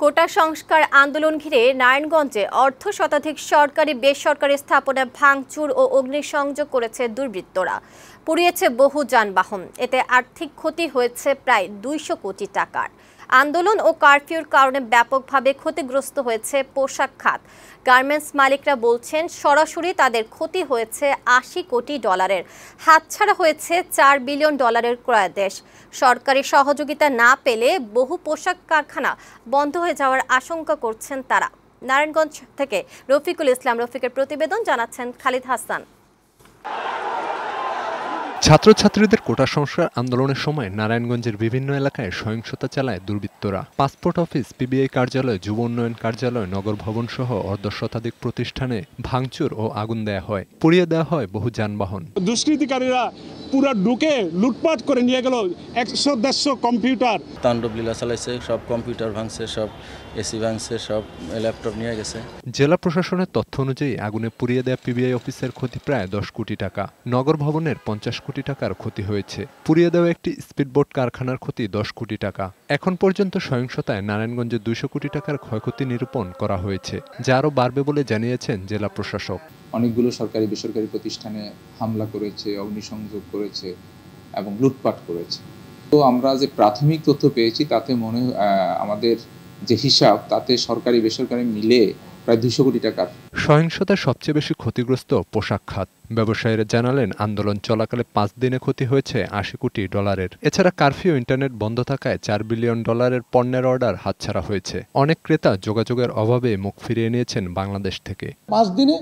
কোটা সংস্কার আন্দোলন ঘিরে নারায়ণগঞ্জে অর্ধ শতাধিক সরকারি বেসরকারি স্থাপনা ভাঙচুর ও অগ্নিসংযোগ করেছে দুর্বৃত্তরা। পুড়িয়েছে বহু যানবাহন। এতে আর্থিক ক্ষতি হয়েছে প্রায় ২০০ কোটি টাকার। আন্দোলন ও কারফিউর কারণে ব্যাপকভাবে ক্ষতিগ্রস্ত হয়েছে পোশাক খাত। গার্মেন্টস মালিকরা বলছেন সরাসরি তাদের ক্ষতি হয়েছে ৮০ কোটি ডলারের। হাতছাড়া হয়েছে ৪ বিলিয়ন ডলারের ক্রয়াদেশ। সরকারি সহযোগিতা না পেলে বহু পোশাক কারখানা বন্ধ হয়ে যাওয়ার আশঙ্কা করছেন তারা। নারায়ণগঞ্জ থেকে রফিকুল ইসলাম রফিকের প্রতিবেদন, জানাচ্ছেন খালিদ হাসান। ছাত্রছাত্রীদের কোটা সংস্কার আন্দোলনের সময় নারায়ণগঞ্জের বিভিন্ন এলাকায় সহিংসতা চালায় দুর্বৃত্তরা। পাসপোর্ট অফিস, পিবিআই কার্যালয়, যুব উন্নয়ন কার্যালয়, নগর ভবন সহ অর্ধশতাধিক প্রতিষ্ঠানে ভাঙচুর ও আগুন দেয়া হয়। পুড়িয়ে দেওয়া হয় বহু যানবাহন। দুষ্কৃতিকারীরা পুরো ঢুকে লুটপাট করে নিয়ে গেল ১০০-১৫০ কম্পিউটার। তাণ্ডব লীলা চালাইছে, সব কম্পিউটার ভাঙছে, সব এসি ভাঙছে, সব ল্যাপটপ নিয়ে গেছে। জেলা প্রশাসনের তথ্য অনুযায়ী আগুনে পুড়িয়ে দেয়া পিবিআই অফিসের ক্ষতি প্রায় ১০ কোটি টাকা। নগর ভবনের ৫০ কোটি টাকার ক্ষতি হয়েছে। পুড়িয়ে দেওয়া একটি স্পিডবোট কারখানার ক্ষতি ১০ কোটি টাকা। এখন পর্যন্ত সহিংসতায় নারায়ণগঞ্জে ২০০ কোটি টাকার ক্ষয়ক্ষতি নিরূপণ করা হয়েছে, যা আরও বাড়বে বলে জানিয়েছেন জেলা প্রশাসক। অনেকগুলো সরকারি বেসরকারি প্রতিষ্ঠানে হামলা করেছে, অগ্নিসংযোগ করেছে এবং লুটপাট করেছে। তো আমরা যে প্রাথমিক তথ্য পেয়েছি তাতে আমাদের যে হিসাব, তাতে সরকারি বেসরকারি মিলে প্রায় ২০০ কোটি টাকার। সহিংসতায় সবচেয়ে বেশি ক্ষতিগ্রস্ত পোশাক খাত। ব্যবসায়ীরা জানালেন আন্দোলন চলাকালে ৫ দিনে ক্ষতি হয়েছে ৮০ কোটি ডলারের। এছাড়া কারফিউ, ইন্টারনেট বন্ধ থাকায় ৪ বিলিয়ন ডলারের পণ্যের অর্ডার হাতছাড়া হয়েছে। অনেক ক্রেতা যোগাযোগের অভাবে মুখ ফিরিয়ে নিয়েছেন বাংলাদেশ থেকে। ৫ দিনে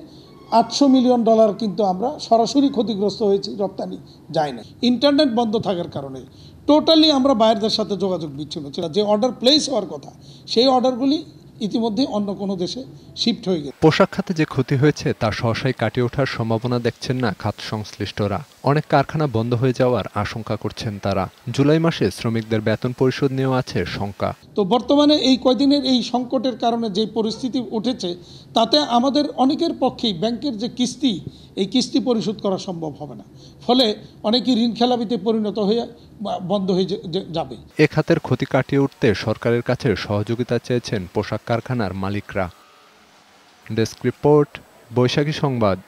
৮০০ মিলিয়ন ডলার কিন্তু আমরা সরাসরি ক্ষতিগ্রস্ত হয়েছি, রপ্তানি যায় না। ইন্টারনেট বন্ধ থাকার কারণে টোটালি আমরা বাইরের সাথে যোগাযোগ বিচ্ছিন্ন ছিল। যে অর্ডার প্লেস হওয়ার কথা, সেই অর্ডারগুলি ইতিমধ্যে অন্য কোনো দেশে শিফট হয়ে গেছে। পোশাক খাতে যে ক্ষতি হয়েছে তা সহসাই কাটিয়ে ওঠার সম্ভাবনা দেখছেন না খাত সংশ্লিষ্টরা। অনেক কারখানা বন্ধ হয়ে যাওয়ার আশঙ্কা করছেন তারা। জুলাই মাসে শ্রমিকদের বেতন পরিশোধ নিয়েও আছে শঙ্কা। তো বর্তমানে এই কয়দিনের এই সংকটের কারণে যে পরিস্থিতি উঠেছে, তাতে আমাদের অনেকের পক্ষেই ব্যাংকের যে কিস্তি, এই কিস্তি পরিশোধ করা সম্ভব হবে না। ফলে অনেকেই ঋণ খেলাপিতে পরিণত হয়ে বন্ধ হয়ে যাবে। এ খাতের ক্ষতি কাটিয়ে উঠতে সরকারের কাছে সহযোগিতা চেয়েছেন পোশাক কারখানার মালিকরা। ডেস্ক রিপোর্ট, বৈশাখী সংবাদ।